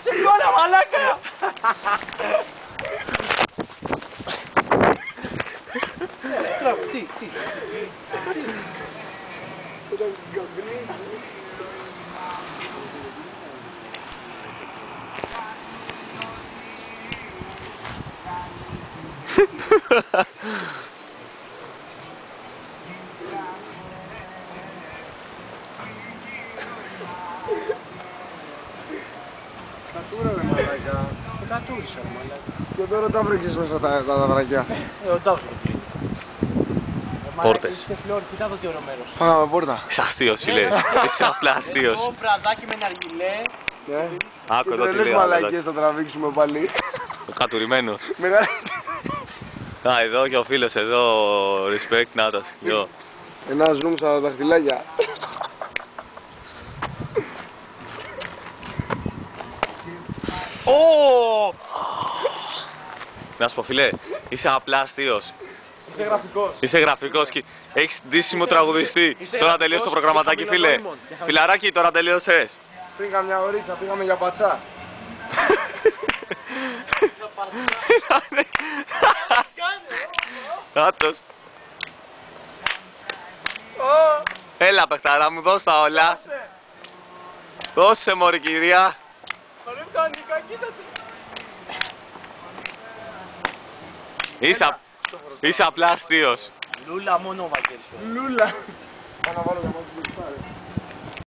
Σηκώνα μαλάκα! Τι. Κατούρα ρε μαλάκα. Κατούρισα ρε μαλάκα. Και τώρα τα βρήκες μέσα τα δαβρακιά. Ρωτάω στο πλήρη. Πόρτες. Κοιτά εδώ τι ωραίο μέρος. Φάγαμε πόρτα. Είσαι αστείος φίλε. Είσαι απλά αστείος. Εγώ βραδάκι με ναργιλέ. Ναι. Άκου Και εδώ τι τρελές λέει. μαλακίες θα τραβήξουμε πάλι. Κατουρημένος. Μεγάλη. Α, εδώ και ο φίλος εδώ. Respect, Νάτας. Γιο. Ένα ζουμ στα δαχτυλάκια. Να σου πω φίλε, είσαι απλά αστείος. Είσαι γραφικός. Είσαι γραφικός και έχεις ντύσιμο τραγουδιστή. Τώρα τελείωσε το προγραμματάκι φίλε. Φιλαράκι, τώρα τελείωσες. Πριν καμιά ωρίτσα πήγαμε για πατσά. Άτος. Έλα παιχταρά μου, δώσ' τα όλα. Δώσε μωρή κυρία. Είσαι απλά αστείος. Λούλα μόνο ο Βαγγέλης. Λούλα. Πάω να βάλω για μόνος μου.